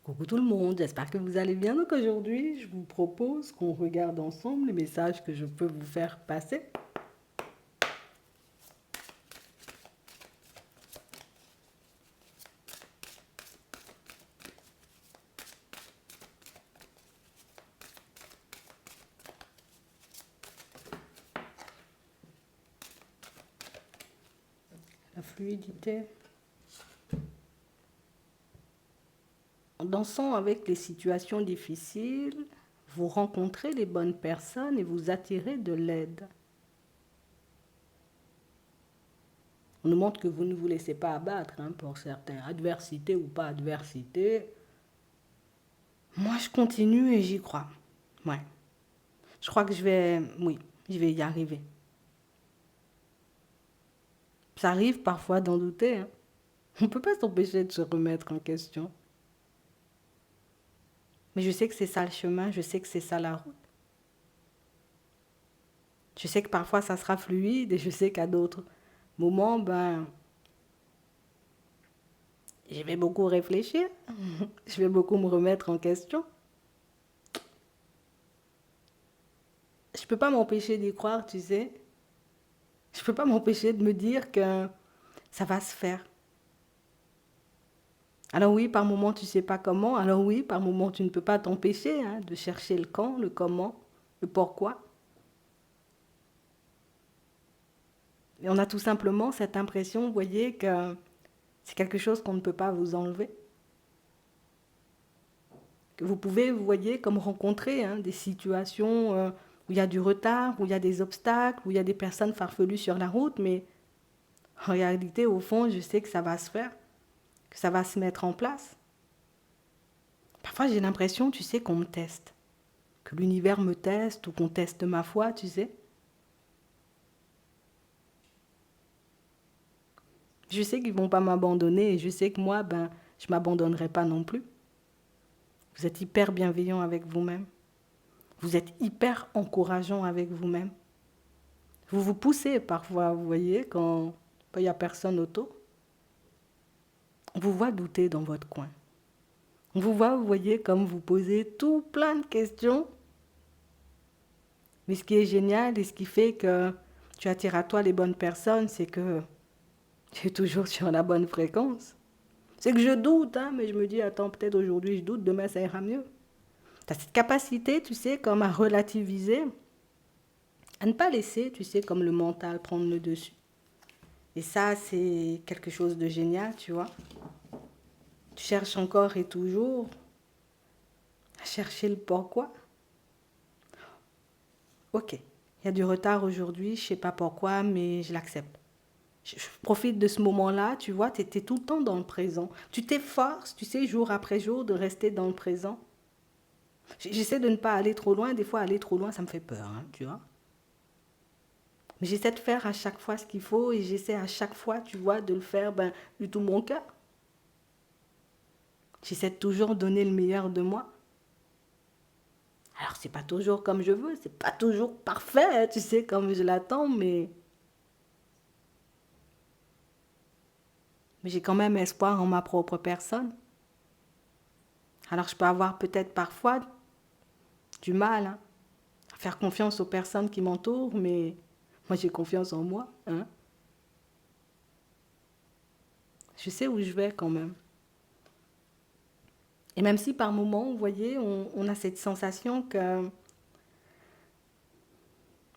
Coucou tout le monde, j'espère que vous allez bien. Donc aujourd'hui, je vous propose qu'on regarde ensemble les messages que je peux vous faire passer. La fluidité. En dansant avec les situations difficiles, vous rencontrez les bonnes personnes et vous attirez de l'aide. On nous montre que vous ne vous laissez pas abattre pour certains, adversité ou pas adversité. Moi, je continue et j'y crois. Ouais. Je crois que oui, je vais y arriver. Ça arrive parfois d'en douter. On ne peut pas s'empêcher de se remettre en question. Mais je sais que c'est ça le chemin, je sais que c'est ça la route. Je sais que parfois ça sera fluide et je sais qu'à d'autres moments, je vais beaucoup réfléchir, je vais beaucoup me remettre en question. Je ne peux pas m'empêcher d'y croire, tu sais. Je ne peux pas m'empêcher de me dire que ça va se faire. Alors oui, par moments tu ne sais pas comment, alors oui, par moments tu ne peux pas t'empêcher de chercher le quand, le comment, le pourquoi. Et on a tout simplement cette impression, vous voyez, que c'est quelque chose qu'on ne peut pas vous enlever. Que vous pouvez, vous voyez, comme rencontrer des situations où il y a du retard, où il y a des obstacles, où il y a des personnes farfelues sur la route, mais en réalité, au fond, je sais que ça va se faire, que ça va se mettre en place. Parfois, j'ai l'impression, tu sais, qu'on me teste, que l'univers me teste ou qu'on teste ma foi, tu sais. Je sais qu'ils ne vont pas m'abandonner et je sais que moi, je ne m'abandonnerai pas non plus. Vous êtes hyper bienveillant avec vous-même. Vous êtes hyper encourageant avec vous-même. Vous vous poussez parfois, vous voyez, quand il n'y a personne autour. On vous voit douter dans votre coin. On vous voit, vous voyez, comme vous posez tout plein de questions. Mais ce qui est génial et ce qui fait que tu attires à toi les bonnes personnes, c'est que tu es toujours sur la bonne fréquence. C'est que je doute, mais je me dis, attends, peut-être aujourd'hui je doute, demain ça ira mieux. Tu as cette capacité, tu sais, comme à relativiser, à ne pas laisser, tu sais, comme le mental prendre le dessus. Et ça, c'est quelque chose de génial, tu vois. Tu cherches encore et toujours à chercher le pourquoi. Ok, il y a du retard aujourd'hui, je ne sais pas pourquoi, mais je l'accepte. Je profite de ce moment-là, tu vois, tu étais tout le temps dans le présent. Tu t'efforces, tu sais, jour après jour, de rester dans le présent. J'essaie de ne pas aller trop loin, des fois aller trop loin, ça me fait peur, tu vois. Mais j'essaie de faire à chaque fois ce qu'il faut et j'essaie à chaque fois, tu vois, de le faire de tout mon cœur. J'essaie de toujours donner le meilleur de moi. Alors, c'est pas toujours comme je veux, c'est pas toujours parfait, tu sais, comme je l'attends, mais j'ai quand même espoir en ma propre personne. Alors, je peux avoir peut-être parfois du mal à faire confiance aux personnes qui m'entourent, mais moi, j'ai confiance en moi. Je sais où je vais quand même. Et même si par moments, vous voyez, on a cette sensation que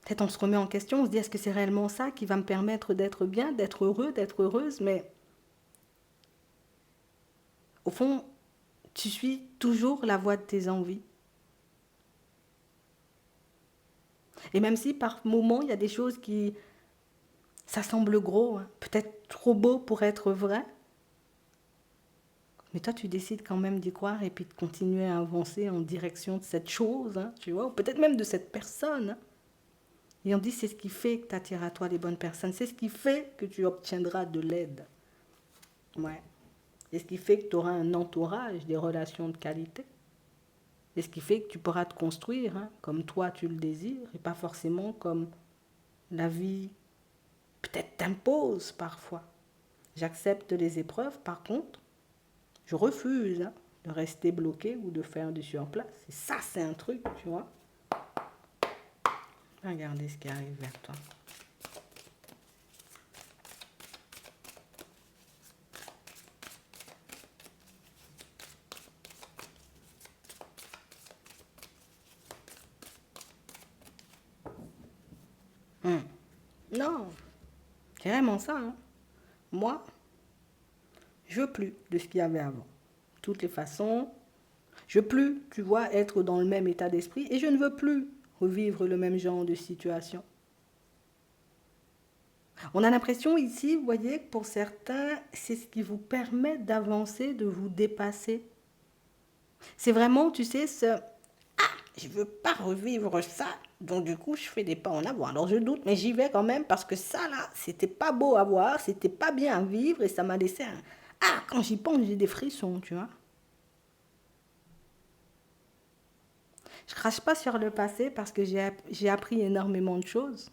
peut-être on se remet en question, on se dit est-ce que c'est réellement ça qui va me permettre d'être bien, d'être heureux, d'être heureuse, mais au fond, tu suis toujours la voie de tes envies. Et même si par moments, il y a des choses qui, ça semble gros, peut-être trop beau pour être vrai, mais toi, tu décides quand même d'y croire et puis de continuer à avancer en direction de cette chose, tu vois, ou peut-être même de cette personne. Et on dit c'est ce qui fait que tu attires à toi les bonnes personnes, c'est ce qui fait que tu obtiendras de l'aide. Ouais. C'est ce qui fait que tu auras un entourage, des relations de qualité. C'est ce qui fait que tu pourras te construire comme toi tu le désires et pas forcément comme la vie peut-être t'impose parfois. J'accepte les épreuves, par contre, je refuse de rester bloqué ou de faire du surplace. Et ça, c'est un truc, tu vois. Regardez ce qui arrive vers toi. Non, c'est vraiment ça. Hein. Moi, je veux plus de ce qu'il y avait avant. De toutes les façons, je veux plus, tu vois, être dans le même état d'esprit et je ne veux plus revivre le même genre de situation. On a l'impression ici, vous voyez, que pour certains, c'est ce qui vous permet d'avancer, de vous dépasser. C'est vraiment, tu sais, je ne veux pas revivre ça, donc du coup, je fais des pas en avant. Alors je doute, mais j'y vais quand même parce que ça, là, c'était pas beau à voir, c'était pas bien à vivre et ça m'a laissé un... Ah, quand j'y pense, j'ai des frissons, tu vois. Je crache pas sur le passé parce que j'ai appris énormément de choses.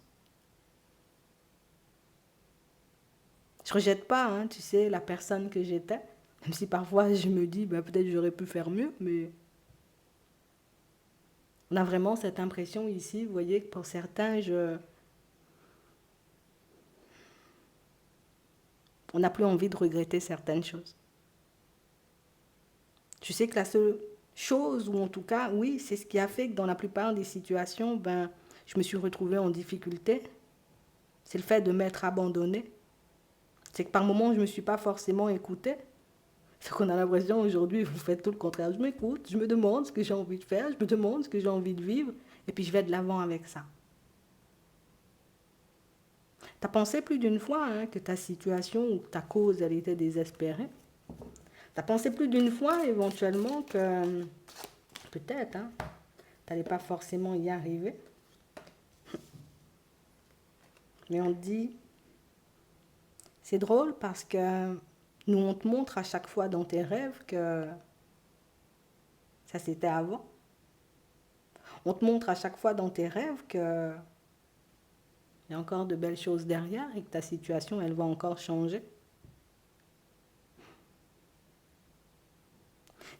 Je rejette pas, hein, tu sais, la personne que j'étais. Même si parfois je me dis, ben, peut-être j'aurais pu faire mieux, mais on a vraiment cette impression ici, vous voyez, que pour certains, on n'a plus envie de regretter certaines choses. Tu sais que la seule chose, ou en tout cas, oui, c'est ce qui a fait que dans la plupart des situations, ben, je me suis retrouvée en difficulté. C'est le fait de m'être abandonnée. C'est que par moments, je ne me suis pas forcément écoutée. C'est qu'on a l'impression aujourd'hui, vous faites tout le contraire. Je m'écoute, je me demande ce que j'ai envie de faire, je me demande ce que j'ai envie de vivre, et puis je vais de l'avant avec ça. Tu as pensé plus d'une fois hein, que ta situation ou que ta cause, elle était désespérée. Tu as pensé plus d'une fois éventuellement que peut-être, hein, tu n'allais pas forcément y arriver. Mais on te dit, c'est drôle parce que nous, on te montre à chaque fois dans tes rêves que ça c'était avant. On te montre à chaque fois dans tes rêves que il y a encore de belles choses derrière et que ta situation, elle va encore changer.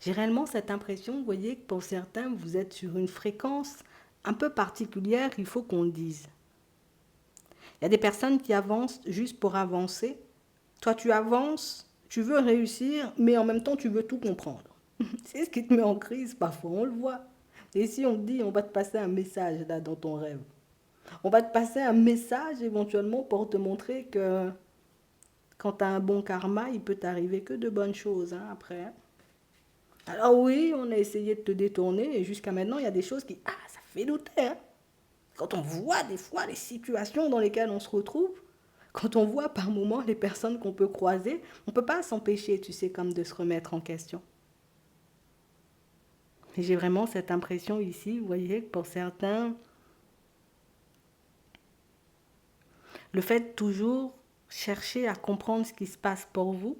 J'ai réellement cette impression, vous voyez, que pour certains, vous êtes sur une fréquence un peu particulière, il faut qu'on le dise. Il y a des personnes qui avancent juste pour avancer. Toi, tu avances, tu veux réussir, mais en même temps, tu veux tout comprendre. C'est ce qui te met en crise parfois, on le voit. Et si on te dit, on va te passer un message là dans ton rêve. On va te passer un message éventuellement pour te montrer que quand tu as un bon karma, il peut t'arriver que de bonnes choses hein, après. Hein. Alors oui, on a essayé de te détourner et jusqu'à maintenant, il y a des choses qui... Ah, ça fait douter. Hein. Quand on voit des fois les situations dans lesquelles on se retrouve, quand on voit par moments les personnes qu'on peut croiser, on ne peut pas s'empêcher, tu sais, comme de se remettre en question. Et j'ai vraiment cette impression ici, vous voyez, que pour certains, le fait de toujours chercher à comprendre ce qui se passe pour vous,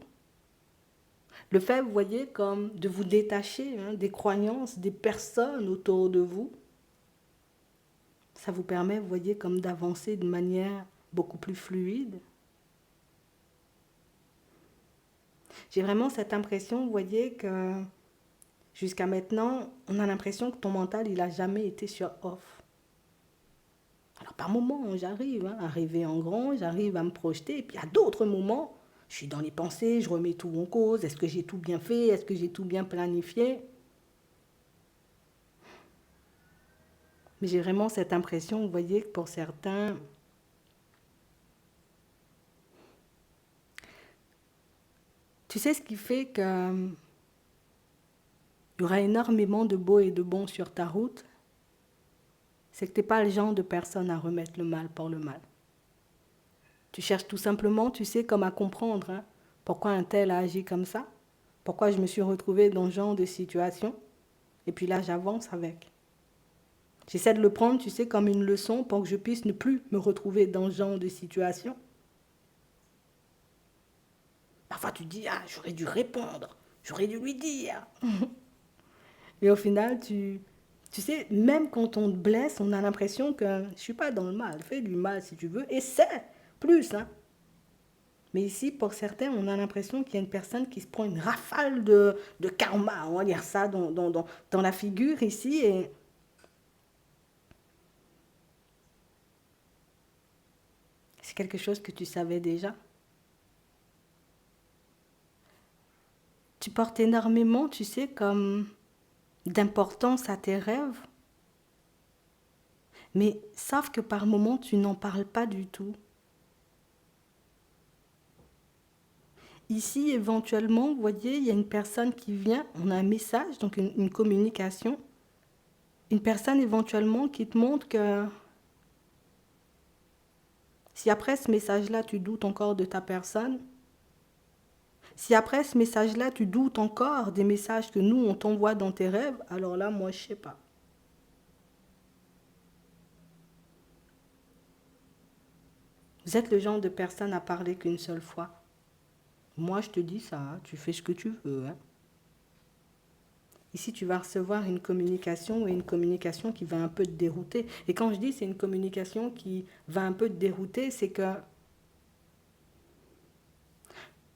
le fait, vous voyez, comme de vous détacher hein, des croyances, des personnes autour de vous, ça vous permet, vous voyez, comme d'avancer de manière beaucoup plus fluide. J'ai vraiment cette impression, vous voyez, que jusqu'à maintenant, on a l'impression que ton mental, il n'a jamais été sur off. Alors par moments, j'arrive hein, à rêver en grand, j'arrive à me projeter, et puis à d'autres moments, je suis dans les pensées, je remets tout en cause, est-ce que j'ai tout bien fait, est-ce que j'ai tout bien planifié? Mais j'ai vraiment cette impression, vous voyez, que pour certains, tu sais ce qui fait que il y aura énormément de beau et de bon sur ta route, c'est que tu n'es pas le genre de personne à remettre le mal pour le mal. Tu cherches tout simplement, tu sais, comme à comprendre hein, pourquoi un tel a agi comme ça, pourquoi je me suis retrouvée dans ce genre de situation, et puis là j'avance avec. J'essaie de le prendre, tu sais, comme une leçon pour que je puisse ne plus me retrouver dans ce genre de situation. Parfois tu te dis, ah, j'aurais dû répondre, j'aurais dû lui dire. Et au final, tu sais, même quand on te blesse, on a l'impression que je ne suis pas dans le mal. Fais du mal si tu veux, et c'est plus. Hein. Mais ici, pour certains, on a l'impression qu'il y a une personne qui se prend une rafale de karma, on va dire ça, dans la figure ici. Et c'est quelque chose que tu savais déjà. Tu portes énormément, tu sais, comme d'importance à tes rêves. Mais sauf que par moments, tu n'en parles pas du tout. Ici, éventuellement, vous voyez, il y a une personne qui vient, on a un message, donc une communication. Une personne éventuellement qui te montre que si après ce message-là, tu doutes encore de ta personne, si après ce message-là, tu doutes encore des messages que nous, on t'envoie dans tes rêves, alors là, moi, je sais pas. Vous êtes le genre de personne à parler qu'une seule fois. Moi, je te dis ça, hein, tu fais ce que tu veux. Hein. Ici, tu vas recevoir une communication et une communication qui va un peu te dérouter. Et quand je dis c'est une communication qui va un peu te dérouter, c'est que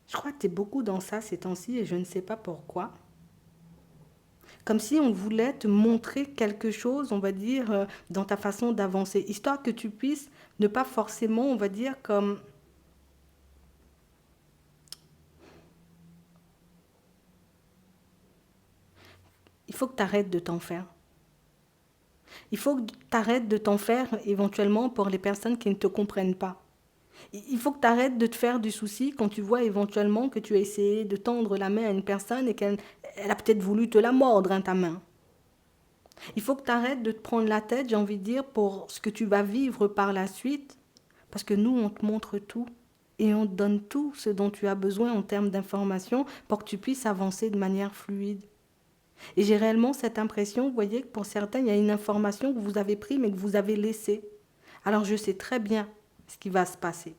je crois que tu es beaucoup dans ça ces temps-ci et je ne sais pas pourquoi. Comme si on voulait te montrer quelque chose, on va dire, dans ta façon d'avancer, histoire que tu puisses ne pas forcément, on va dire, comme... Il faut que tu arrêtes de t'en faire. Il faut que tu arrêtes de t'en faire éventuellement pour les personnes qui ne te comprennent pas. Il faut que tu arrêtes de te faire du souci quand tu vois éventuellement que tu as essayé de tendre la main à une personne et qu'elle a peut-être voulu te la mordre, hein, ta main. Il faut que tu arrêtes de te prendre la tête, j'ai envie de dire, pour ce que tu vas vivre par la suite, parce que nous, on te montre tout. Et on te donne tout ce dont tu as besoin en termes d'informations pour que tu puisses avancer de manière fluide. Et j'ai réellement cette impression, vous voyez, que pour certains, il y a une information que vous avez prise mais que vous avez laissée. Alors je sais très bien ce qui va se passer.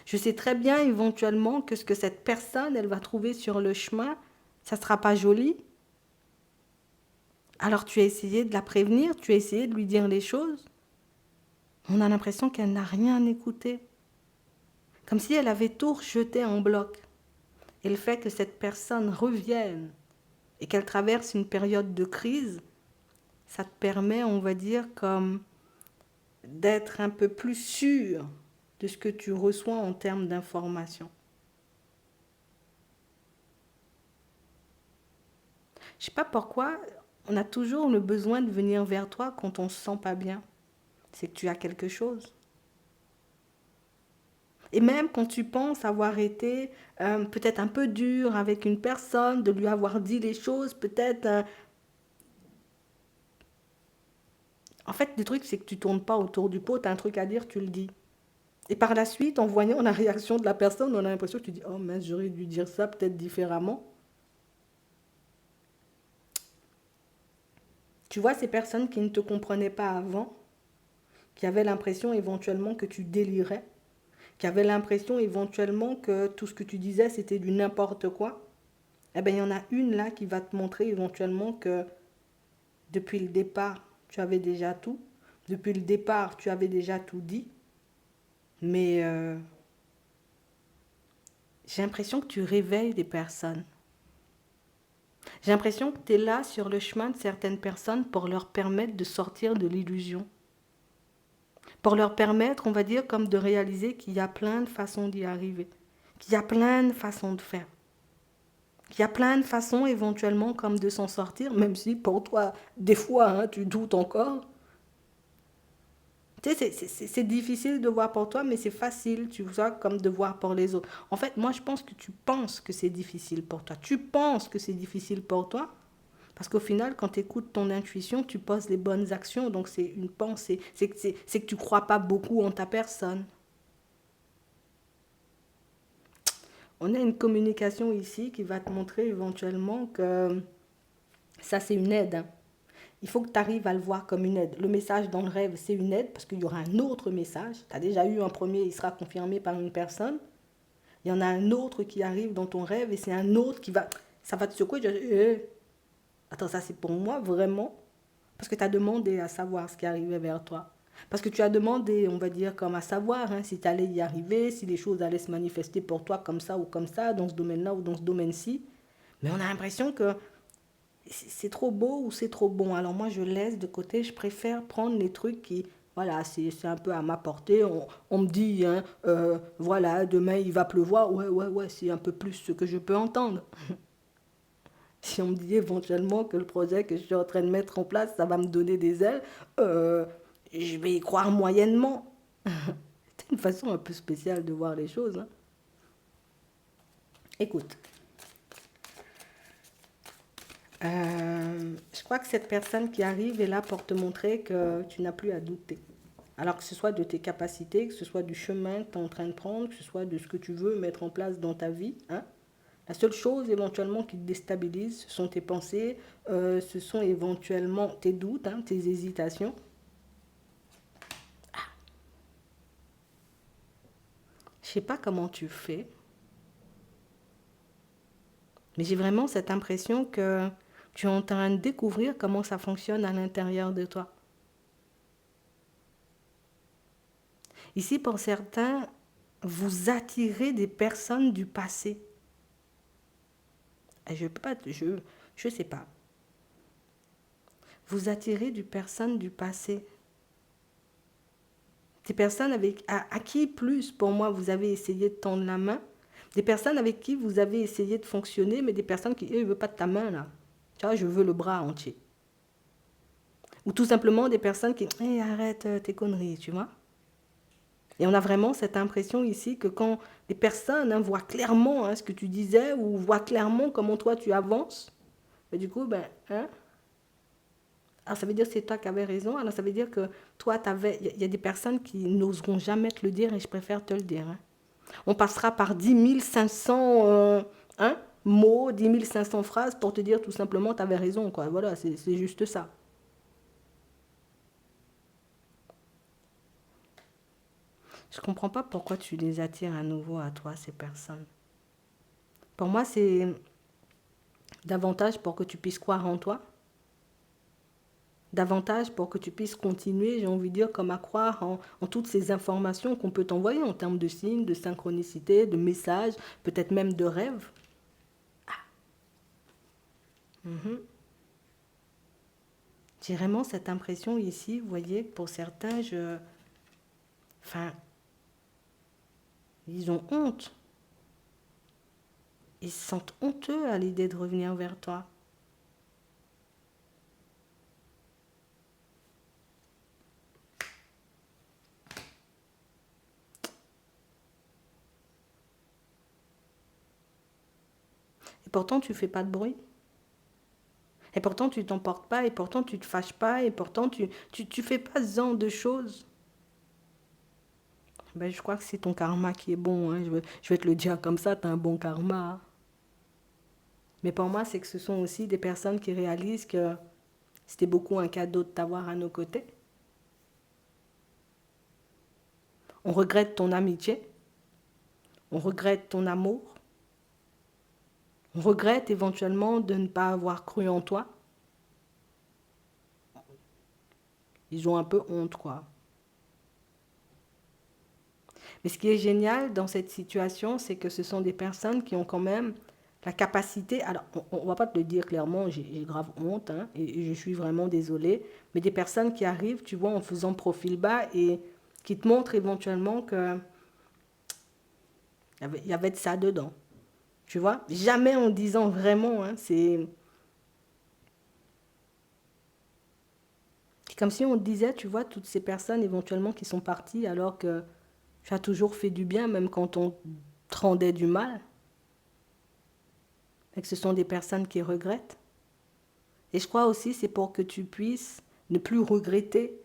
Je sais très bien éventuellement que ce que cette personne, elle va trouver sur le chemin, ça ne sera pas joli. Alors tu as essayé de la prévenir, tu as essayé de lui dire les choses. On a l'impression qu'elle n'a rien écouté. Comme si elle avait tout rejeté en bloc. Et le fait que cette personne revienne et qu'elle traverse une période de crise, ça te permet, on va dire, comme d'être un peu plus sûr de ce que tu reçois en termes d'informations. Je ne sais pas pourquoi, on a toujours le besoin de venir vers toi quand on ne se sent pas bien. C'est que tu as quelque chose. Et même quand tu penses avoir été peut-être un peu dur avec une personne, de lui avoir dit les choses, peut-être... En fait, le truc, c'est que tu ne tournes pas autour du pot, tu as un truc à dire, tu le dis. Et par la suite, en voyant la réaction de la personne, on a l'impression que tu dis, oh mince, j'aurais dû dire ça peut-être différemment. Tu vois, ces personnes qui ne te comprenaient pas avant, qui avaient l'impression éventuellement que tu délirais, qui avaient l'impression éventuellement que tout ce que tu disais, c'était du n'importe quoi, eh bien, il y en a une là qui va te montrer éventuellement que depuis le départ, tu avais déjà tout. Depuis le départ, tu avais déjà tout dit. Mais j'ai l'impression que tu réveilles des personnes. J'ai l'impression que tu es là sur le chemin de certaines personnes pour leur permettre de sortir de l'illusion. Pour leur permettre, on va dire, comme de réaliser qu'il y a plein de façons d'y arriver. Qu'il y a plein de façons de faire. Qu'il y a plein de façons éventuellement comme de s'en sortir, même si pour toi, des fois, hein, tu doutes encore. Tu sais, c'est difficile de voir pour toi, mais c'est facile, tu vois, comme de voir pour les autres. En fait, moi, je pense que tu penses que c'est difficile pour toi. Tu penses que c'est difficile pour toi, parce qu'au final, quand tu écoutes ton intuition, tu poses les bonnes actions. Donc, c'est une pensée. C'est que tu ne crois pas beaucoup en ta personne. On a une communication ici qui va te montrer éventuellement que ça, c'est une aide. Hein. Il faut que tu arrives à le voir comme une aide. Le message dans le rêve, c'est une aide parce qu'il y aura un autre message. Tu as déjà eu un premier, il sera confirmé par une personne. Il y en a un autre qui arrive dans ton rêve et c'est un autre qui va... Ça va te secouer. Tu vas dire, attends, ça c'est pour moi vraiment. Parce que tu as demandé à savoir ce qui arrivait vers toi. Parce que tu as demandé, on va dire, comme à savoir, hein, si tu allais y arriver, si les choses allaient se manifester pour toi comme ça ou comme ça, dans ce domaine-là ou dans ce domaine-ci. Mais on a l'impression que c'est trop beau ou c'est trop bon. Alors moi, je laisse de côté, je préfère prendre les trucs qui, voilà, c'est un peu à ma portée. On me dit, hein, voilà, demain il va pleuvoir. Ouais, ouais, ouais, c'est un peu plus ce que je peux entendre. Si on me dit éventuellement que le projet que je suis en train de mettre en place, ça va me donner des ailes, euh, je vais y croire moyennement. C'est une façon un peu spéciale de voir les choses, hein. Écoute, je crois que cette personne qui arrive est là pour te montrer que tu n'as plus à douter. Alors que ce soit de tes capacités, que ce soit du chemin que tu es en train de prendre, que ce soit de ce que tu veux mettre en place dans ta vie, hein. La seule chose éventuellement qui te déstabilise, ce sont tes pensées, ce sont éventuellement tes doutes, hein, tes hésitations. Je ne sais pas comment tu fais, mais j'ai vraiment cette impression que tu es en train de découvrir comment ça fonctionne à l'intérieur de toi. Ici, pour certains, vous attirez des personnes du passé. Je peux pas, je sais pas. Vous attirez des personnes du passé. Des personnes à qui plus, pour moi, vous avez essayé de tendre la main. Des personnes avec qui vous avez essayé de fonctionner, mais des personnes qui, eux, ne veulent pas de ta main, là. Tu vois, je veux le bras entier. Ou tout simplement des personnes qui, hey, arrête tes conneries, tu vois. Et on a vraiment cette impression ici que quand les personnes, hein, voient clairement, hein, ce que tu disais, ou voient clairement comment toi tu avances, et du coup, ben, hein, alors ça veut dire que c'est toi qui avais raison, alors ça veut dire que toi, il y a des personnes qui n'oseront jamais te le dire et je préfère te le dire, hein. On passera par 10 500 hein, mots, 10 500 phrases pour te dire tout simplement tu avais raison, quoi. Voilà, c'est juste ça. Je comprends pas pourquoi tu les attires à nouveau à toi, ces personnes. Pour moi, c'est davantage pour que tu puisses croire en toi, davantage pour que tu puisses continuer, j'ai envie de dire, comme à croire en toutes ces informations qu'on peut t'envoyer en termes de signes, de synchronicité, de messages, peut-être même de rêves. Mhm. J'ai vraiment cette impression ici, vous voyez, pour certains, enfin, ils ont honte. Ils se sentent honteux à l'idée de revenir vers toi. Et pourtant, tu fais pas de bruit. Et pourtant, tu t'emportes pas. Et pourtant, tu te fâches pas. Et pourtant, tu fais pas ce genre de choses. Ben, je crois que c'est ton karma qui est bon, hein. Je vais te le dire comme ça, tu as un bon karma. Mais pour moi, c'est que ce sont aussi des personnes qui réalisent que c'était beaucoup un cadeau de t'avoir à nos côtés. On regrette ton amitié. On regrette ton amour. On regrette éventuellement de ne pas avoir cru en toi. Ils ont un peu honte, quoi. Mais ce qui est génial dans cette situation, c'est que ce sont des personnes qui ont quand même la capacité, alors on ne va pas te le dire clairement, j'ai grave honte, hein, et je suis vraiment désolée, mais des personnes qui arrivent, tu vois, en faisant profil bas et qui te montrent éventuellement qu'il y avait de ça dedans. Tu vois, jamais en disant vraiment, hein, c'est comme si on disait, tu vois, toutes ces personnes éventuellement qui sont parties alors que tu as toujours fait du bien, même quand on te rendait du mal, et que ce sont des personnes qui regrettent. Et je crois aussi c'est pour que tu puisses ne plus regretter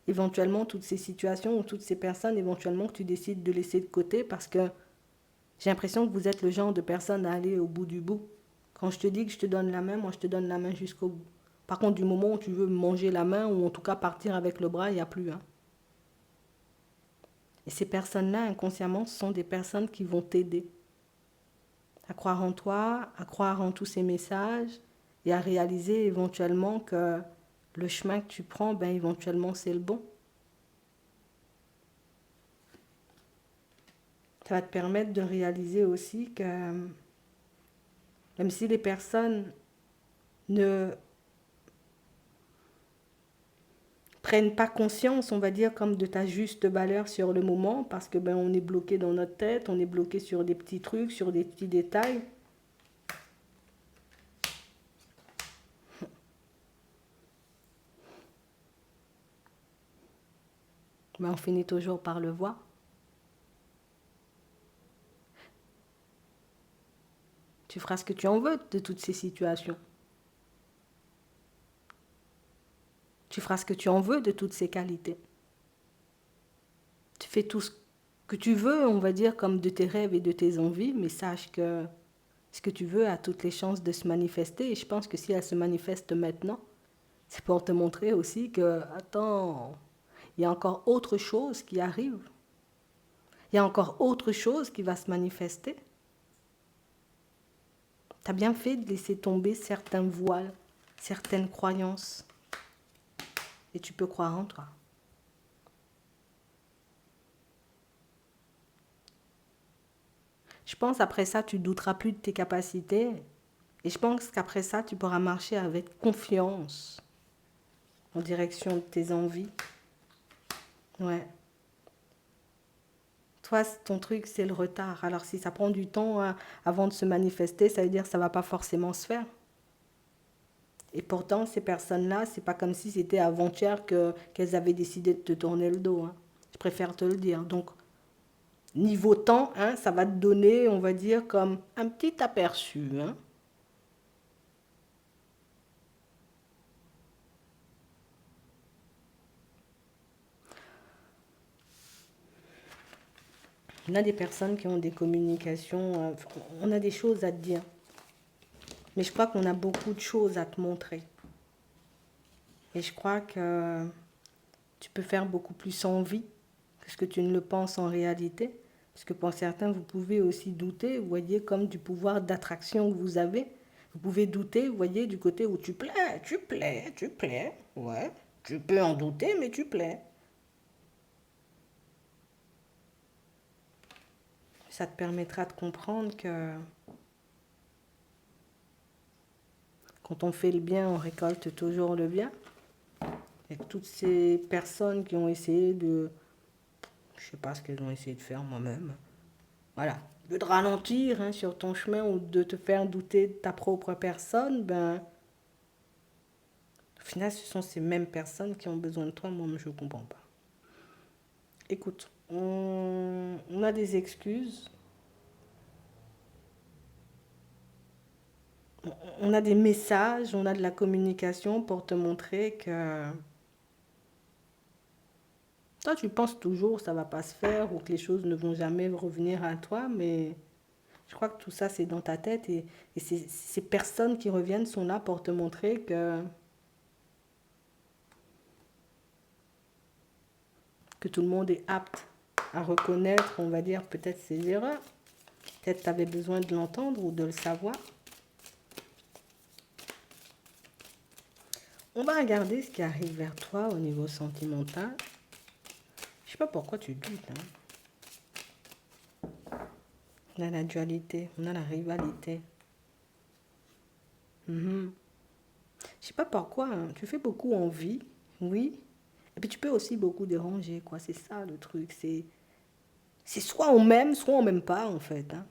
éventuellement toutes ces situations ou toutes ces personnes éventuellement que tu décides de laisser de côté parce que j'ai l'impression que vous êtes le genre de personne à aller au bout du bout. Quand je te dis que je te donne la main, moi je te donne la main jusqu'au bout. Par contre, du moment où tu veux manger la main ou en tout cas partir avec le bras, il n'y a plus, hein. Et ces personnes-là, inconsciemment, ce sont des personnes qui vont t'aider à croire en toi, à croire en tous ces messages et à réaliser éventuellement que le chemin que tu prends, ben éventuellement c'est le bon. Ça va te permettre de réaliser aussi que même si les personnes ne prennent pas conscience, on va dire, comme de ta juste valeur sur le moment, parce que ben on est bloqué dans notre tête, on est bloqué sur des petits trucs, sur des petits détails. Mais on finit toujours par le voir. Tu feras ce que tu en veux de toutes ces situations. Tu feras ce que tu en veux de toutes ces qualités. Tu fais tout ce que tu veux, on va dire, comme de tes rêves et de tes envies, mais sache que ce que tu veux a toutes les chances de se manifester. Et je pense que si elle se manifeste maintenant, c'est pour te montrer aussi que, attends, il y a encore autre chose qui arrive. Il y a encore autre chose qui va se manifester. Tu as bien fait de laisser tomber certains voiles, certaines croyances. Et tu peux croire en toi. Je pense après ça, tu ne douteras plus de tes capacités. Et je pense qu'après ça, tu pourras marcher avec confiance en direction de tes envies. Ouais. Toi, ton truc, c'est le retard. Alors si ça prend du temps avant de se manifester, ça veut dire que ça ne va pas forcément se faire. Et pourtant, ces personnes-là, c'est pas comme si c'était avant-hier qu'elles avaient décidé de te tourner le dos. Hein. Je préfère te le dire. Donc, niveau temps, hein, ça va te donner, on va dire, comme un petit aperçu. Hein. On a des personnes qui ont des communications, on a des choses à te dire. Mais je crois qu'on a beaucoup de choses à te montrer. Et je crois que tu peux faire beaucoup plus envie que ce que tu ne le penses en réalité. Parce que pour certains, vous pouvez aussi douter, vous voyez, comme du pouvoir d'attraction que vous avez. Vous pouvez douter, vous voyez, du côté où tu plais, tu plais, tu plais. Ouais, tu peux en douter, mais tu plais. Ça te permettra de comprendre que quand on fait le bien, on récolte toujours le bien. Et toutes ces personnes qui ont essayé de... Je ne sais pas ce qu'elles ont essayé de faire moi-même. Voilà. De te ralentir hein, sur ton chemin ou de te faire douter de ta propre personne, ben... Au final, ce sont ces mêmes personnes qui ont besoin de toi. Moi, je ne comprends pas. Écoute, on a des excuses. On a des messages, on a de la communication pour te montrer que toi, tu penses toujours que ça ne va pas se faire ou que les choses ne vont jamais revenir à toi, mais je crois que tout ça, c'est dans ta tête et ces personnes qui reviennent sont là pour te montrer que tout le monde est apte à reconnaître, on va dire, peut-être ses erreurs. Peut-être tu avais besoin de l'entendre ou de le savoir. On va regarder ce qui arrive vers toi au niveau sentimental. Je ne sais pas pourquoi tu doutes. Hein. On a la dualité, on a la rivalité. Je sais pas pourquoi, hein. Tu fais beaucoup envie, oui. Et puis tu peux aussi beaucoup déranger, quoi. C'est ça le truc. C'est soit on m'aime, soit on m'aime pas, en fait. Hein.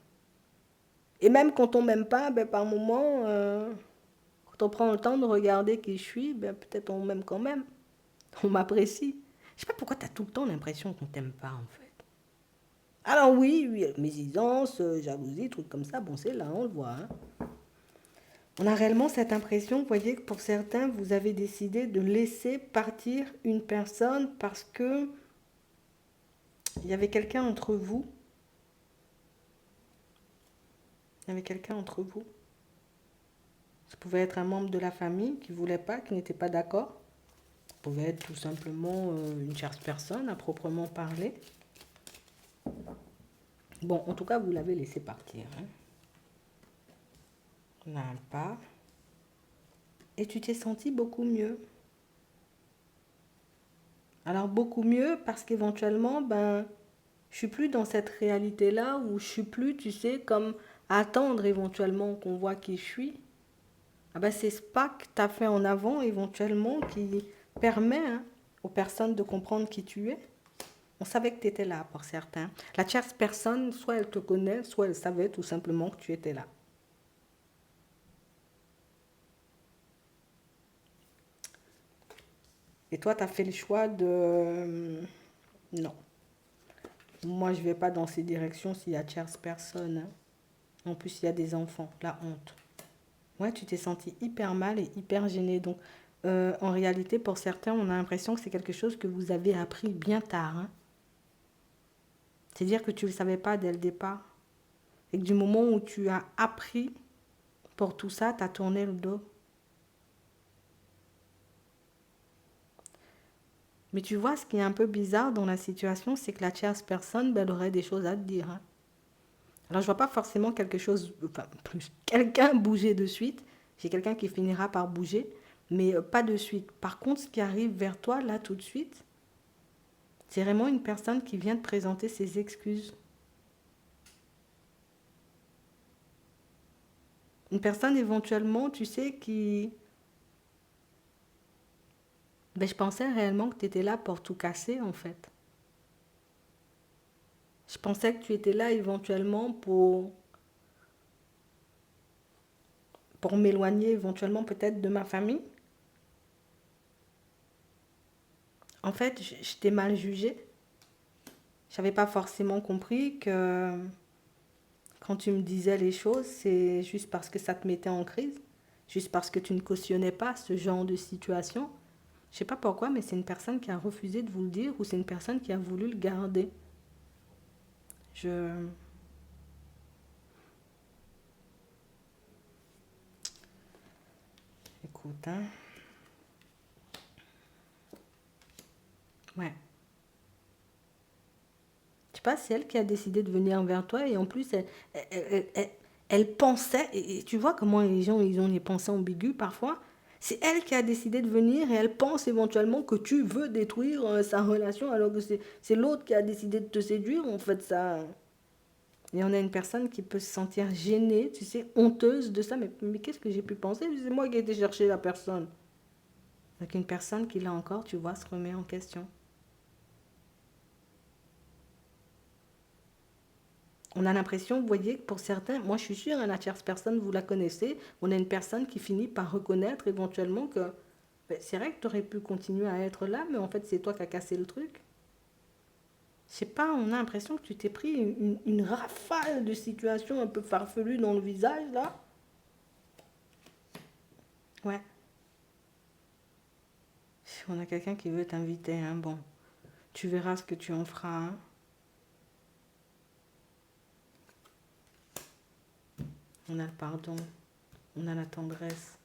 Et même quand on m'aime pas, ben, par moment, quand on prend le temps de regarder qui je suis, ben, peut-être on m'aime quand même. On m'apprécie. Je sais pas pourquoi tu as tout le temps l'impression qu'on t'aime pas, en fait. Alors oui, oui, médisance, jalousie, trucs comme ça, bon, c'est là, on le voit. Hein. On a réellement cette impression, vous voyez, que pour certains, vous avez décidé de laisser partir une personne parce que il y avait quelqu'un entre vous. Il y avait quelqu'un entre vous. Ça pouvait être un membre de la famille qui ne voulait pas, qui n'était pas d'accord. Ça pouvait être tout simplement une tierce personne à proprement parler. Bon, en tout cas, vous l'avez laissé partir. Hein. On a un pas. Et tu t'es senti beaucoup mieux. Alors beaucoup mieux parce qu'éventuellement, ben, Je suis plus dans cette réalité-là où je suis plus, tu sais, comme attendre éventuellement qu'on voit qui je suis. Ah ben c'est ce pas que tu as fait en avant éventuellement qui permet hein, aux personnes de comprendre qui tu es. On savait que tu étais là pour certains. La tierce personne, soit elle te connaît, soit elle savait tout simplement que tu étais là. Et toi, tu as fait le choix de... Non. Moi, je ne vais pas dans ces directions s'il y a tierce personne. Hein. En plus, il y a des enfants. La honte. Ouais, tu t'es senti hyper mal et hyper gêné. Donc, en réalité, pour certains, on a l'impression que c'est quelque chose que vous avez appris bien tard. Hein. C'est-à-dire que tu ne le savais pas dès le départ. Et que du moment où tu as appris pour tout ça, tu as tourné le dos. Mais tu vois, ce qui est un peu bizarre dans la situation, c'est que la tierce personne, ben, elle aurait des choses à te dire. Hein. Alors, je vois pas forcément quelque chose, enfin, plus quelqu'un bouger de suite. J'ai quelqu'un qui finira par bouger, mais pas de suite. Par contre, ce qui arrive vers toi, là, tout de suite, c'est vraiment une personne qui vient te présenter ses excuses. Une personne éventuellement, tu sais, qui... Ben, je pensais réellement que tu étais là pour tout casser, en fait. Je pensais que tu étais là éventuellement pour m'éloigner éventuellement peut-être de ma famille. En fait, je t'ai mal jugé. J'avais pas forcément compris que quand tu me disais les choses, c'est juste parce que ça te mettait en crise, juste parce que tu ne cautionnais pas ce genre de situation. Je sais pas pourquoi, mais c'est une personne qui a refusé de vous le dire ou c'est une personne qui a voulu le garder. Je... Écoute, hein. Ouais. Je sais pas, c'est elle qui a décidé de venir vers toi et en plus, elle pensait, et tu vois comment les gens ils ont les pensées ambiguës parfois, c'est elle qui a décidé de venir et elle pense éventuellement que tu veux détruire sa relation alors que c'est l'autre qui a décidé de te séduire, en fait, ça. Et on a une personne qui peut se sentir gênée, tu sais, honteuse de ça, mais qu'est-ce que j'ai pu penser? C'est moi qui ai été chercher la personne. Donc une personne qui, là encore, tu vois, se remet en question. On a l'impression, vous voyez, que pour certains, moi je suis sûre, la tierce personne, vous la connaissez, on a une personne qui finit par reconnaître éventuellement que ben, c'est vrai que tu aurais pu continuer à être là, mais en fait c'est toi qui as cassé le truc. Je sais pas, on a l'impression que tu t'es pris une rafale de situations un peu farfelues dans le visage là. Ouais, on a quelqu'un qui veut t'inviter, hein. Bon, tu verras ce que tu en feras. Hein. On a le pardon, on a la tendresse.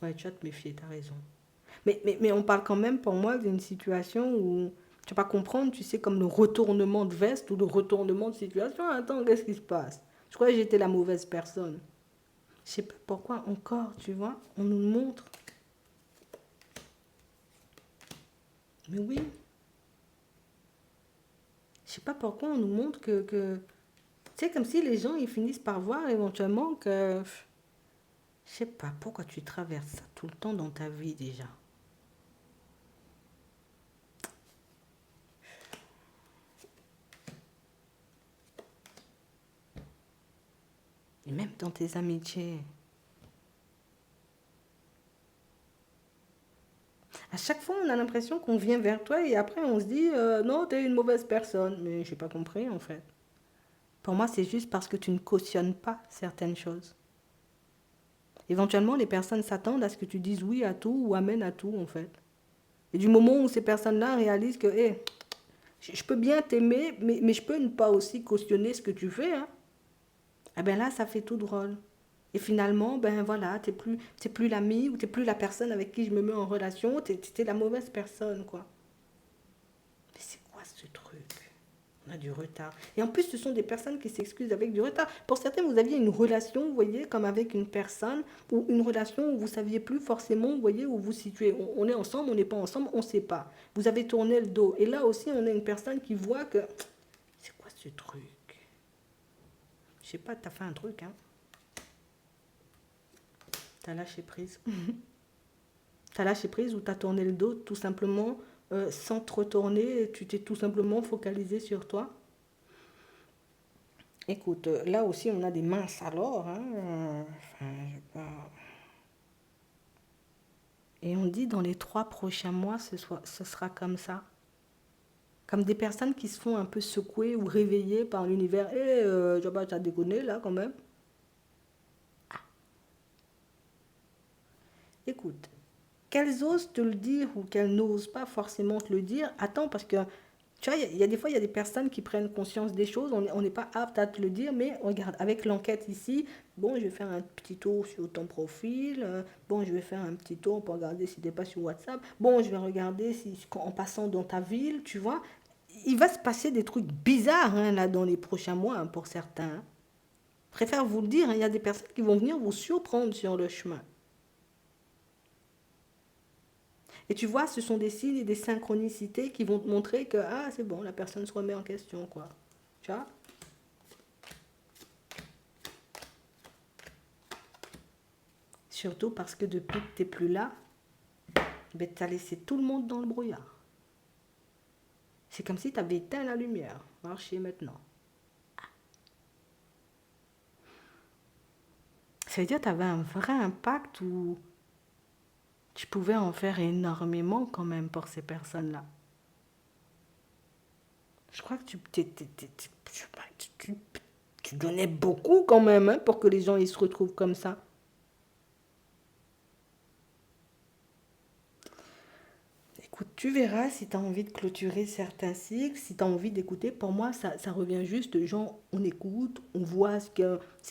Ouais, tu vas te méfier, t'as raison. Mais on parle quand même pour moi d'une situation où tu vas pas comprendre, tu sais, comme le retournement de veste ou le retournement de situation. Attends, qu'est-ce qui se passe? Je croyais que j'étais la mauvaise personne. Je sais pas pourquoi encore, tu vois, on nous montre. Mais oui, je sais pas pourquoi on nous montre que tu sais, comme si les gens ils finissent par voir éventuellement que je sais pas pourquoi tu traverses ça tout le temps dans ta vie déjà. Et même dans tes amitiés. À chaque fois, on a l'impression qu'on vient vers toi et après on se dit non, t'es une mauvaise personne. Mais j'ai pas compris en fait. Pour moi, c'est juste parce que tu ne cautionnes pas certaines choses. Éventuellement, les personnes s'attendent à ce que tu dises oui à tout ou amen à tout en fait. Et du moment où ces personnes-là réalisent que hey, je peux bien t'aimer, mais je peux ne pas aussi cautionner ce que tu fais, hein, eh bien là, ça fait tout drôle. Et finalement, ben voilà, t'es plus l'ami ou t'es plus la personne avec qui je me mets en relation, t'es la mauvaise personne, quoi. Mais c'est quoi ce truc? On a du retard. Et en plus, ce sont des personnes qui s'excusent avec du retard. Pour certains, vous aviez une relation, vous voyez, comme avec une personne, ou une relation où vous saviez plus forcément, vous voyez, où vous situez. On est ensemble, on n'est pas ensemble, on ne sait pas. Vous avez tourné le dos. Et là aussi, on a une personne qui voit que c'est quoi ce ce truc? Je sais pas, t'as fait un truc, hein? T'as lâché prise. T'as lâché prise ou t'as tourné le dos tout simplement sans te retourner, tu t'es tout simplement focalisé sur toi. Écoute, là aussi on a des minces alors, hein, enfin, je sais pas. Et on dit dans les 3 prochains mois, ce sera comme ça. Comme des personnes qui se font un peu secouer ou réveiller par l'univers. Je sais pas, t'as déconné là quand même. Écoute, qu'elles osent te le dire ou qu'elles n'osent pas forcément te le dire, attends, parce que tu vois, il y a des fois, il y a des personnes qui prennent conscience des choses, on n'est pas apte à te le dire, mais regarde, avec l'enquête ici, bon, je vais faire un petit tour sur ton profil, bon, je vais faire un petit tour pour regarder si tu n'es pas sur WhatsApp, bon, je vais regarder si, en passant dans ta ville, tu vois, il va se passer des trucs bizarres hein, là dans les prochains mois hein, pour certains. Hein. Je préfère vous le dire, hein, il y a des personnes qui vont venir vous surprendre sur le chemin. Et tu vois, ce sont des signes et des synchronicités qui vont te montrer que, ah, c'est bon, la personne se remet en question, quoi. Tu vois? Surtout parce que depuis que tu n'es plus là, ben, tu as laissé tout le monde dans le brouillard. C'est comme si tu avais éteint la lumière. Marchez maintenant. Ça veut dire que tu avais un vrai impact où tu pouvais en faire énormément quand même pour ces personnes-là. Je crois que tu donnais beaucoup quand même hein, pour que les gens ils se retrouvent comme ça. Écoute, tu verras si tu as envie de clôturer certains cycles, si tu as envie d'écouter. Pour moi, ça revient juste, genre, on écoute, on voit ce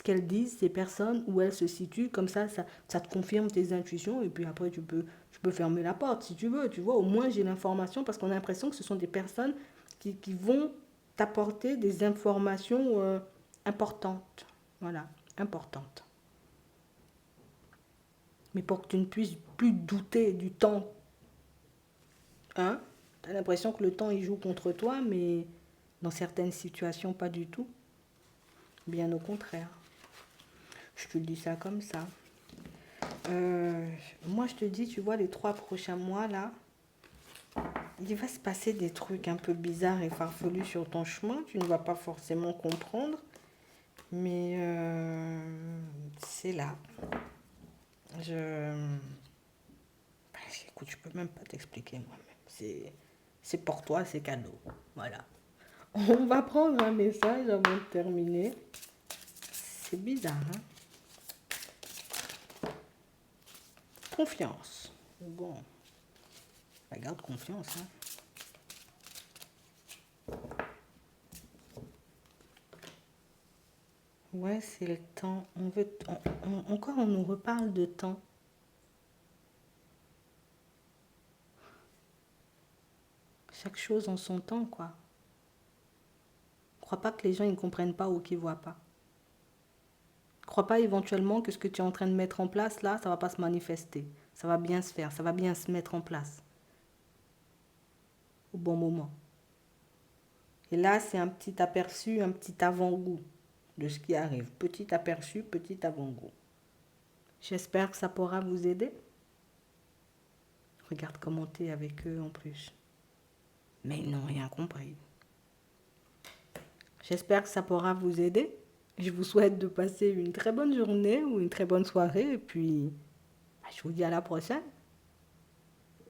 qu'elles disent, ces personnes, où elles se situent. Comme ça te confirme tes intuitions. Et puis après, tu peux fermer la porte si tu veux. Tu vois, au moins, j'ai l'information parce qu'on a l'impression que ce sont des personnes qui vont t'apporter des informations importantes. Voilà, importantes. Mais pour que tu ne puisses plus douter du temps. Hein? Tu as l'impression que le temps il joue contre toi, mais dans certaines situations, pas du tout. Bien au contraire. Je te dis ça comme ça. Moi, je te dis, tu vois, les 3 prochains mois, là, il va se passer des trucs un peu bizarres et farfelus sur ton chemin. Tu ne vas pas forcément comprendre, mais c'est là. Je... Écoute, je peux même pas t'expliquer moi-même. C'est pour toi, c'est cadeau. Voilà. On va prendre un message avant de terminer. C'est bizarre, hein? Confiance. Bon, garde confiance, hein? Ouais, c'est le temps. Encore, on nous reparle de temps. Chaque chose en son temps, quoi. Crois pas que les gens ne comprennent pas ou qu'ils voient pas. Crois pas éventuellement que ce que tu es en train de mettre en place là, ça va pas se manifester. Ça va bien se faire, ça va bien se mettre en place. Au bon moment. Et là, c'est un petit aperçu, un petit avant-goût de ce qui arrive. Petit aperçu, petit avant-goût. J'espère que ça pourra vous aider. Regarde comment t'es avec eux en plus. Mais ils n'ont rien compris. J'espère que ça pourra vous aider. Je vous souhaite de passer une très bonne journée ou une très bonne soirée. Et puis, je vous dis à la prochaine.